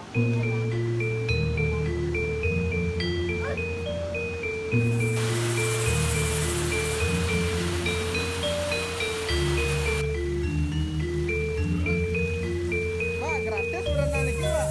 Gratis berenang nih Pak.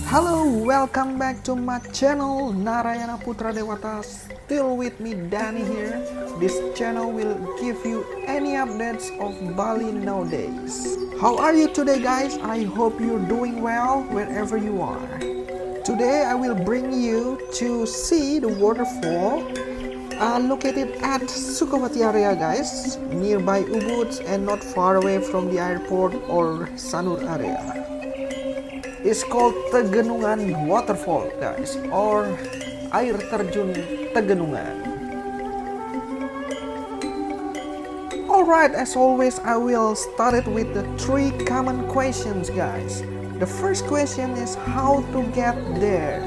Hello, welcome back to my channel Narayana Putra Dewata. Still with me Danny here. This channel will give you any updates of Bali nowadays. How are you today guys? I hope you're doing well wherever you are. Today I will bring you to see the waterfall located at Sukawati area guys, nearby Ubud and not far away from the airport or Sanur area. It's called Tegenungan Waterfall guys, or air terjun Tegenungan. Alright, as always I will start it with the 3 common questions guys. The first question is how to get there.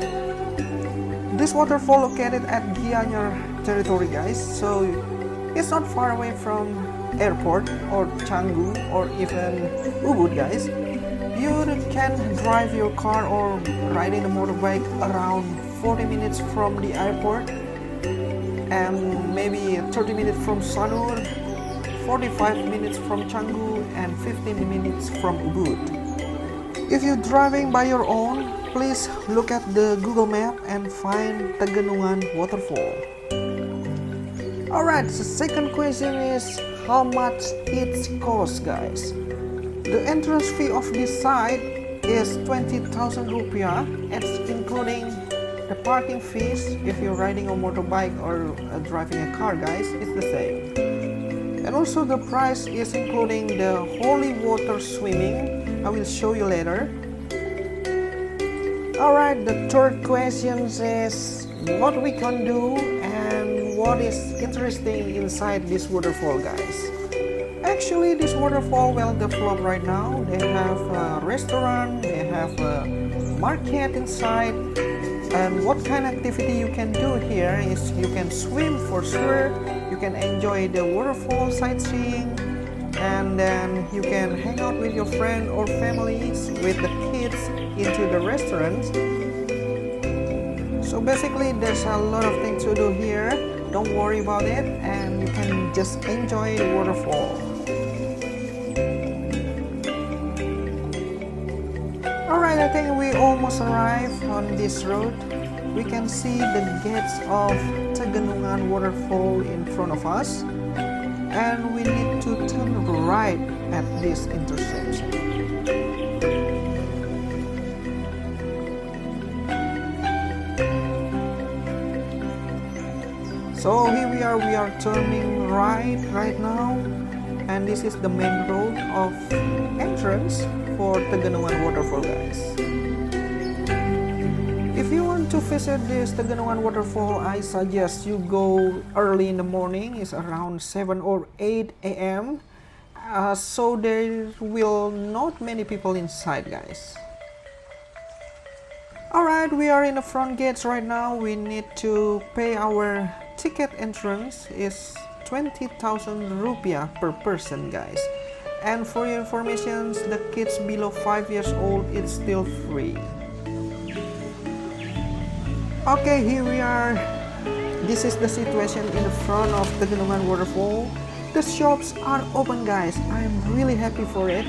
This waterfall located at Gianyar territory guys, so it's not far away from airport or Canggu or even Ubud guys. You can drive your car or riding a motorbike around 40 minutes from the airport and maybe 30 minutes from Sanur, 45 minutes from Canggu and 15 minutes from Ubud. If you're driving by your own, please look at the Google map and find Tegenungan Waterfall. Alright, the second question is how much it costs guys. The entrance fee of this site is 20,000 rupiah. It's including the parking fees. If you're riding a motorbike or driving a car guys, it's the same. And also the price is including the holy water swimming. I will show you later. Alright, the third question is what we can do and what is interesting inside this waterfall guys. Actually, this waterfall well developed right now. They have a restaurant, they have a market inside. And what kind of activity you can do here is you can swim for sure, you can enjoy the waterfall sightseeing, and then you can hang out with your friend or families with the kids into the restaurant. So basically there's a lot of things to do here. Don't worry about it and you can just enjoy the waterfall. Alright, I think we almost arrived on this road. We can see the gates of Tegenungan Waterfall in front of us. And we need to turn right at this intersection. So here we are turning right now. And this is the main road of entrance for Tegenungan Waterfall guys. If you want to visit this Tegenungan Waterfall, I suggest you go early in the morning. It's around 7 or 8 a.m. So there will not many people inside guys. Alright, we are in the front gates right now. We need to pay our ticket entrance is 20,000 rupiah per person guys. And for your information, the kids below 5 years old, it's still free. Okay, here we are. This is the situation in the front of the Tegenungan Waterfall. The shops are open guys. I'm really happy for it.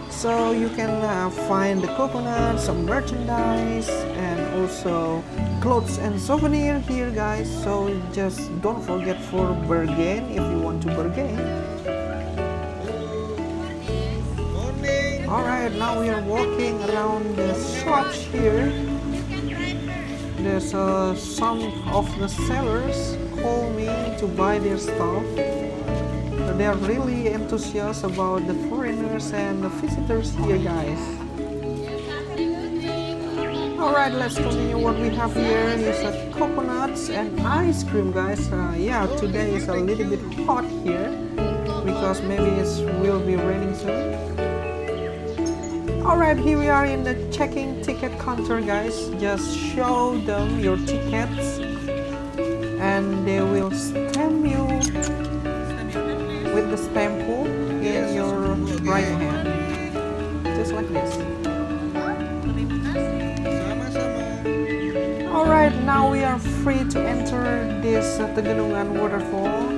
So you can find the coconuts, some merchandise, and also clothes and souvenir here guys. So just don't forget for bargain if you want to bargain. Alright, now we are walking around the shops here. There's some of the sellers call me to buy their stuff. They are really enthusiastic about the foreigners and the visitors here guys. Alright, let's continue. What we have here is coconuts and ice cream guys. Yeah, today is a little bit hot here because maybe it will be raining soon. Alright, here we are in the checking ticket counter, guys. Just show them your tickets and they will stamp you with the stamp pull in your right hand, just like this. Alright, now we are free to enter this Tegenungan Waterfall.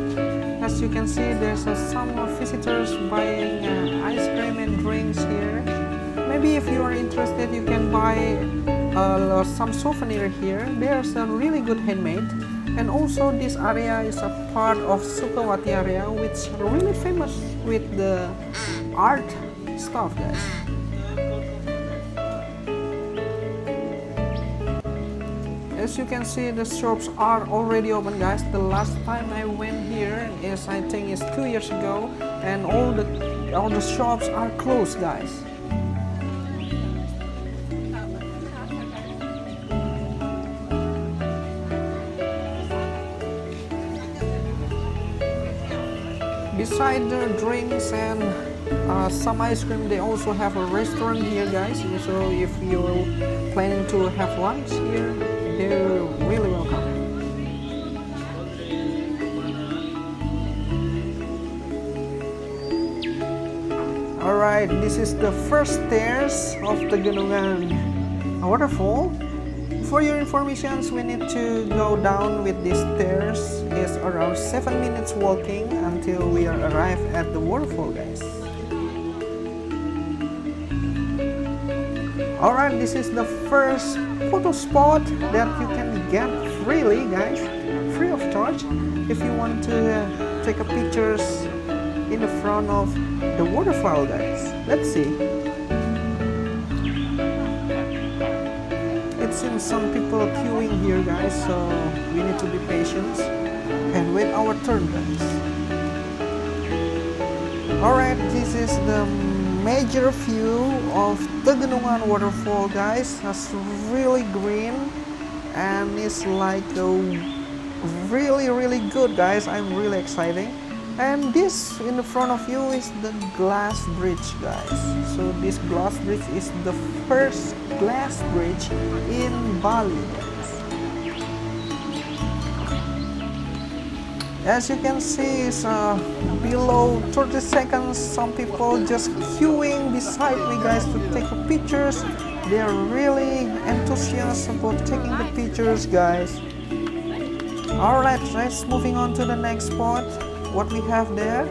As you can see, there's some visitors buying ice cream and drinks here. Maybe if you are interested, you can buy some souvenir here. There's a really good handmade. And also this area is a part of Sukawati area, which is really famous with the art stuff, guys. As you can see, the shops are already open, guys. The last time I went here is, I think, is 2 years ago, and all the shops are closed, guys. Beside the drinks and some ice cream, they also have a restaurant here, guys. So if you're planning to have lunch here, they're really welcome. Alright, this is the first stairs of the Tegenungan Waterfall. For your information, we need to go down with these stairs. It's around 7 minutes walking until we arrive at the waterfall, guys. Alright, this is the first photo spot that you can get freely, guys, free of charge, if you want to take a pictures in the front of the waterfall, guys. Let's see. It seems some people queuing here, guys, so we need to be patient and wait our turn, guys. Alright, this is the major view of Tegenungan Waterfall, guys. It's really green and it's like really good, guys. I'm really excited. And this in the front of you is the glass bridge, guys. So this glass bridge is the first glass bridge in Bali, guys. As you can see, it's below 30 seconds. Some people just queuing beside me, guys, to take the pictures. They are really enthusiastic about taking the pictures, guys. Alright, let's moving on to the next spot. What we have there.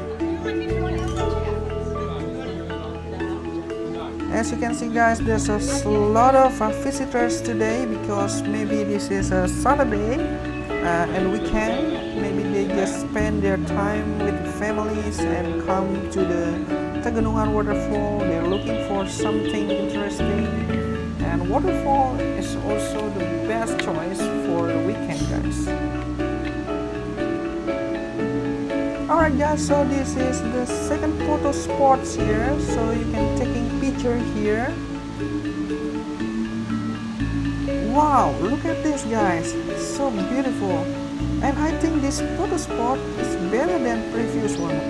As you can see, guys, there's a lot of visitors today because maybe this is a Saturday and weekend. Maybe they just spend their time with families and come to the Tegenungan Waterfall. They're looking for something interesting, and waterfall is also the best choice for the weekend, guys. Alright, guys, so this is the second photo spot here, so you can taking picture here. Wow, look at this, guys, it's so beautiful, and I think this photo spot is better than previous one.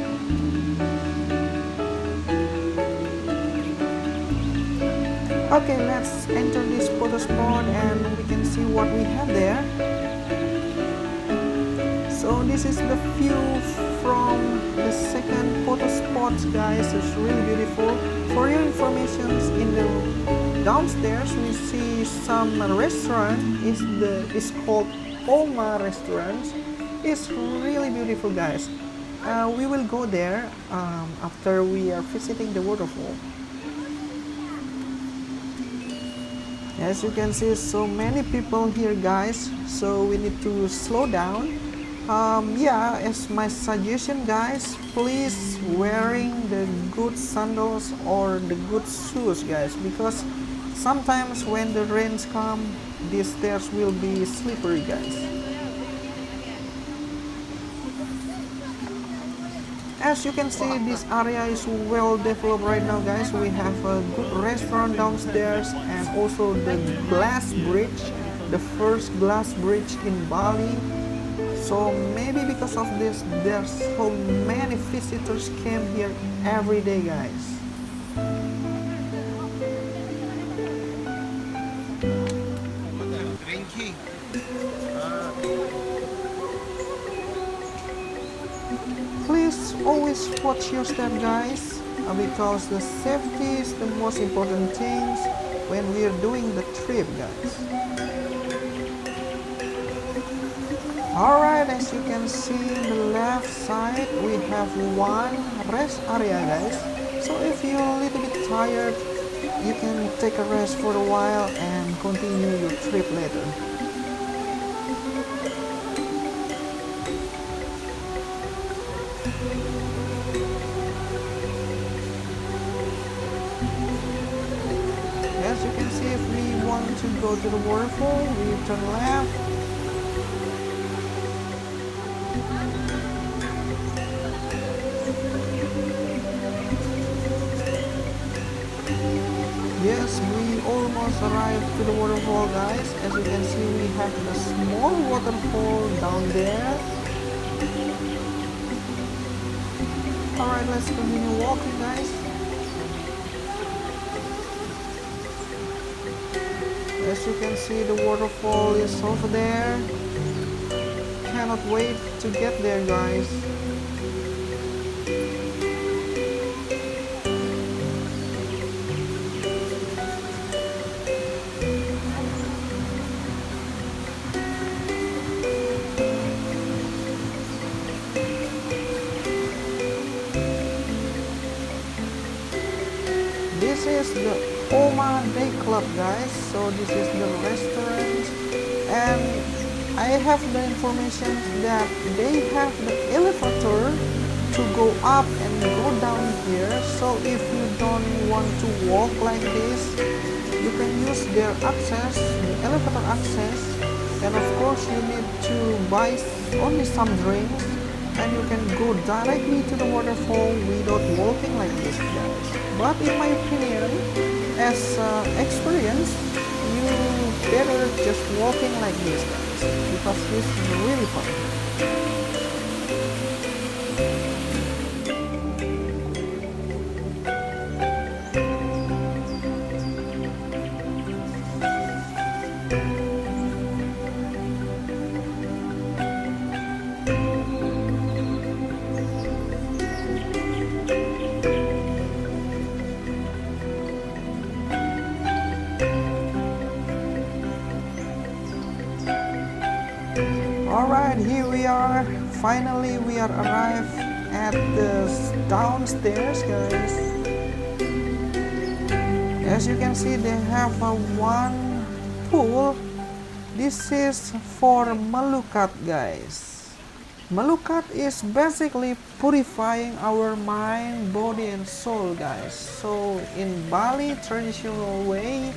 Okay, let's enter this photo spot and we can see what we have there. So this is the view from the second photo spot, guys. It's really beautiful. For your information, in the downstairs we see some restaurant. It's called Oma restaurant. It's really beautiful, guys. We will go there after we are visiting the waterfall. As you can see, so many people here, guys, so we need to slow down. Yeah, as my suggestion, guys, please wearing the good sandals or the good shoes, guys, because sometimes when the rains come, these stairs will be slippery, guys. As you can see, this area is well developed right now, guys. We have a good restaurant downstairs and also the glass bridge, the first glass bridge in Bali. So maybe because of this, there's so many visitors came here every day, guys. Please always watch your step, guys, because the safety is the most important things when we are doing the trip, guys. Alright, as you can see in the left side we have one rest area, guys. So if you're a little bit tired, you can take a rest for a while and continue your trip later. As you can see, if we want to go to the waterfall, we turn left. Yes, we almost arrived to the waterfall, guys. As you can see, we have the small waterfall down there. Alright, let's continue walking, guys. As you can see, the waterfall is over there. Cannot wait to get there, guys. This is the Oma Day Club, guys. So this is the restaurant, and I have the information that they have the elevator to go up and go down here. So if you don't want to walk like this, you can use their access, the elevator access, and of course you need to buy only some drinks, and you can go directly to the waterfall without walking like this, guys. But in my opinion, as experience, you better just walking like this, guys, because this is really fun. Alright, here we are. Finally, we are arrived at the downstairs, guys. As you can see, they have one pool. This is for Melukad, guys. Melukad is basically purifying our mind, body, and soul, guys. So in Bali traditional way,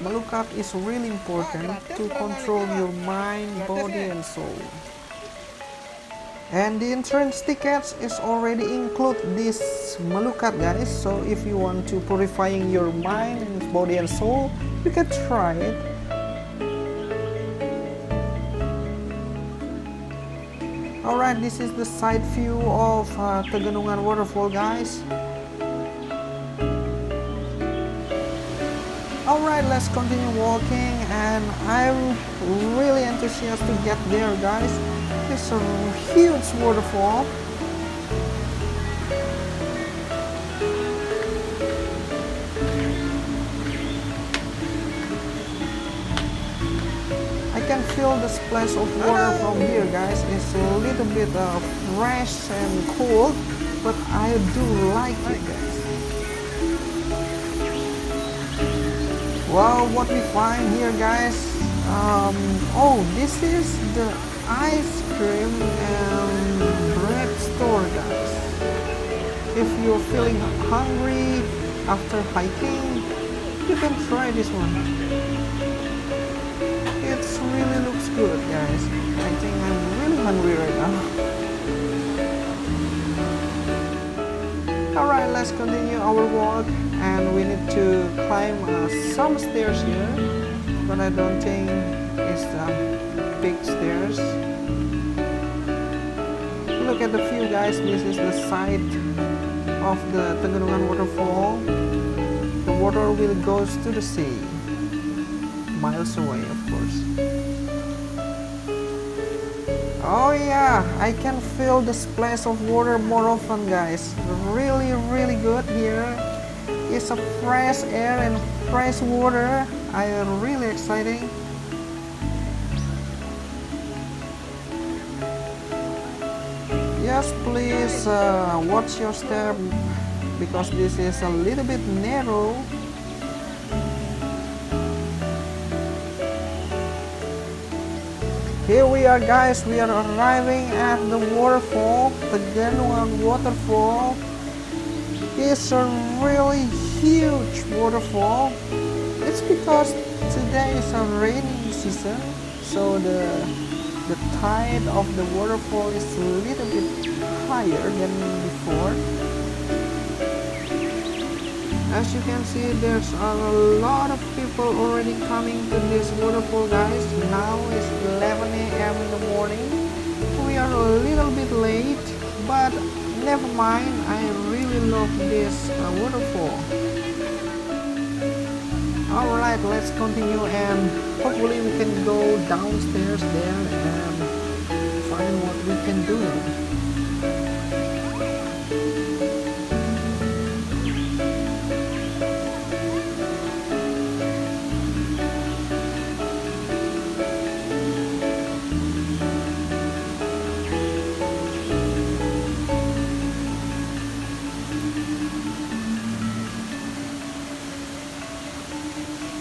Melukad is really important to control your mind, body, and soul. And the entrance tickets is already include this Melukad, guys. So if you want to purifying your mind and body and soul, you can try it. Alright, this is the side view of Tegenungan Waterfall, guys. Alright, let's continue walking, and I'm really enthusiastic to get there, guys. It's a huge waterfall. I can feel the splash of water from here, guys. It's a little bit fresh and cold, but I do like it, guys. Wow, what we find here, guys. Oh, this is the ice cream and bread store, guys. If you're feeling hungry after hiking, you can try this one. It really looks good, guys. I think I'm really hungry right now. Alright, let's continue our walk, and we need to climb some stairs here, but I don't think it's big stairs. Look at the view, guys. This is the side of the Tegenungan Waterfall. The water will goes to the sea, miles away, of course. Oh yeah, I can feel the splash of water more often, guys. Really good here. It's a fresh air and fresh water. I really exciting. Yes, please watch your step because this is a little bit narrow. Here we are, guys. We are arriving at the waterfall, the Tegenungan Waterfall. It's a really huge waterfall. It's because today is a rainy season, so the tide of the waterfall is a little bit higher than before. As you can see, there's a lot of people already coming to this waterfall, guys. Now it's 11 a.m. in the morning. We are a little bit late, but never mind. I really love this waterfall. Alright, let's continue and hopefully we can go downstairs there and find what we can do.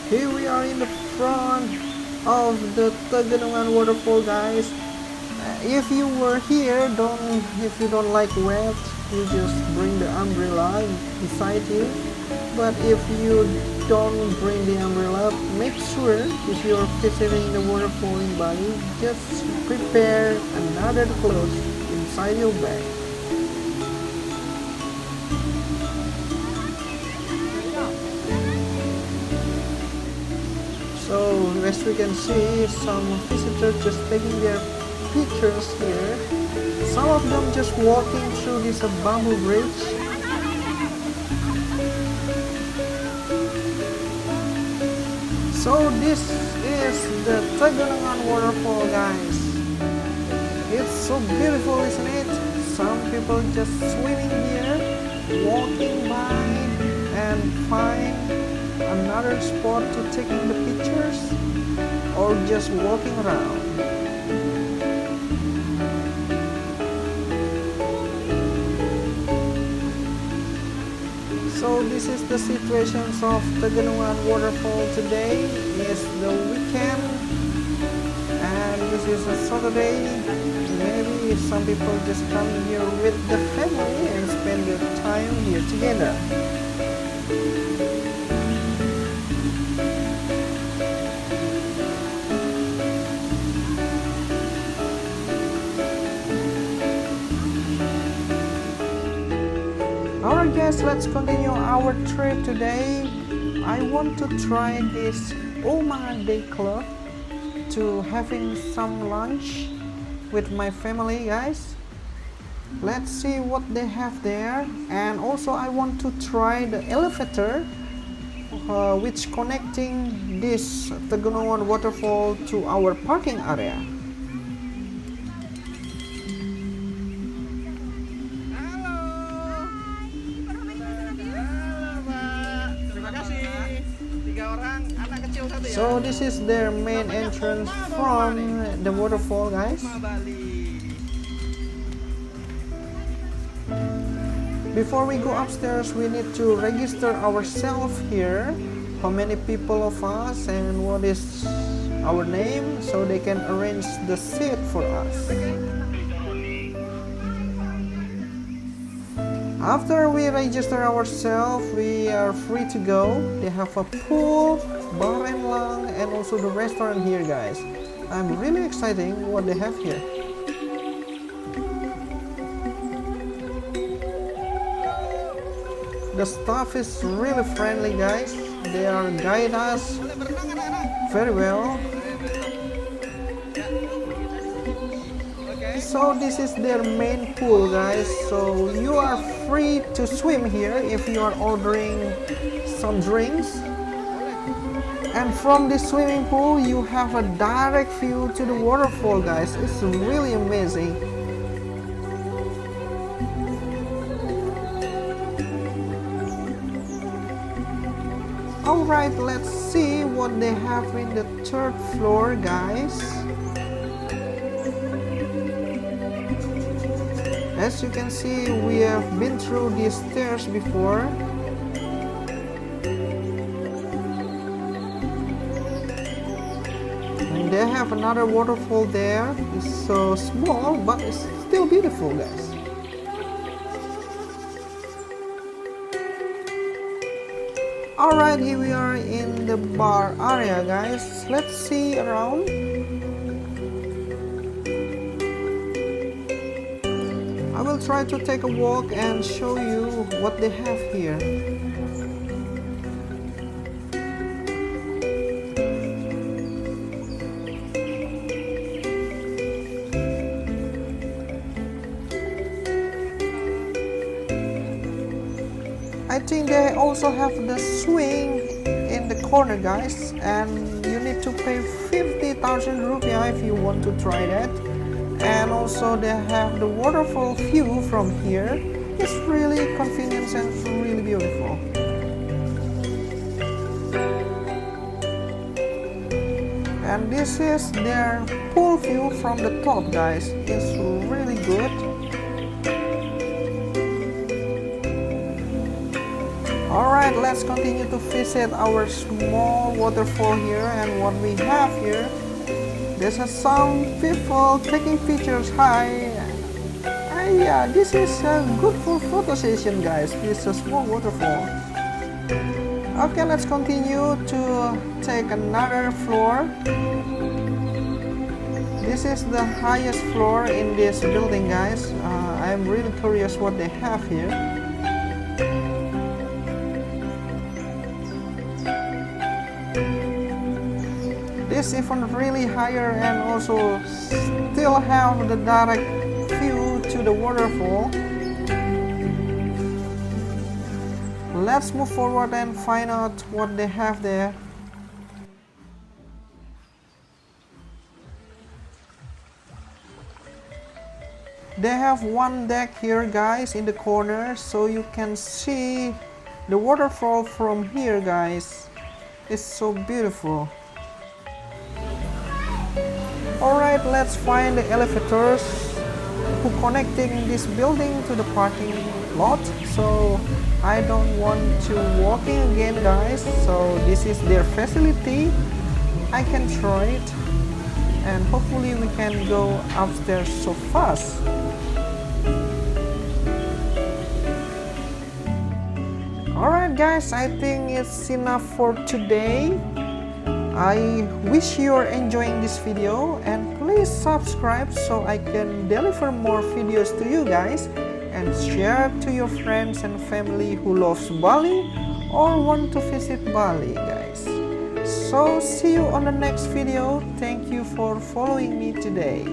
Here we are in the front of the Tegenungan Waterfall, guys. If you were here, if you don't like wet, you just bring the umbrella beside you. But if you don't bring the umbrella, make sure if you're visiting the waterfall in Bali, just prepare another clothes inside your bag. So as we can see, some visitors just taking their pictures here. Some of them just walking through this bamboo bridge. So this is the Tegenungan Waterfall, guys. It's so beautiful, isn't it? Some people just swimming here, walking by and find another spot to taking the pictures or just walking around. So this is the situations of Tegenungan Waterfall today. It's the weekend and this is a Saturday. Maybe some people just come here with the family and spend their time here together. Alright guys, let's continue our trip today. I want to try this Oma Day Club to having some lunch with my family, guys. Let's see what they have there. And also I want to try the elevator which connecting this Tegenungan Waterfall to our parking area. So this is their main entrance from the waterfall, guys. Before we go upstairs, we need to register ourselves here. How many people of us and what is our name, so they can arrange the seat for us. After we register ourselves, we are free to go. They have a pool, bar and lounge, and also the restaurant here, guys. I'm really excited what they have here. The staff is really friendly, guys. They are guide us very well. So this is their main pool, guys. So you are free to swim here if you are ordering some drinks. And from this swimming pool you have a direct view to the waterfall, guys. It's really amazing. Alright, let's see what they have in the third floor, guys. As you can see, we have been through these stairs before. And they have another waterfall there. It's so small, but it's still beautiful, guys. Alright, here we are in the bar area, guys. Let's see around. I will try to take a walk and show you what they have here. I think they also have the swing in the corner, guys, and you need to pay 50,000 rupiah if you want to try that. And also they have the waterfall view from here. It's really convenient and really beautiful. And this is their pool view from the top, guys. It's really good. Alright, let's continue to visit our small waterfall here. And what we have here, there's some people taking pictures. Hi. Yeah, this is good for photo session, guys. This is a small waterfall. Okay, let's continue to take another floor. This is the highest floor in this building, guys. I'm really curious what they have here. This is even really higher and also still have the direct view to the waterfall. Let's move forward and find out what they have there. They have one deck here, guys, in the corner, so you can see the waterfall from here, guys. It's so beautiful. Alright, let's find the elevators who connecting this building to the parking lot. So I don't want to walking again, guys. So this is their facility. I can try it, and hopefully we can go upstairs so fast. Alright, guys, I think it's enough for today. I wish you're enjoying this video, and please subscribe so I can deliver more videos to you guys, and share to your friends and family who loves Bali or want to visit Bali, guys. So see you on the next video. Thank you for following me today.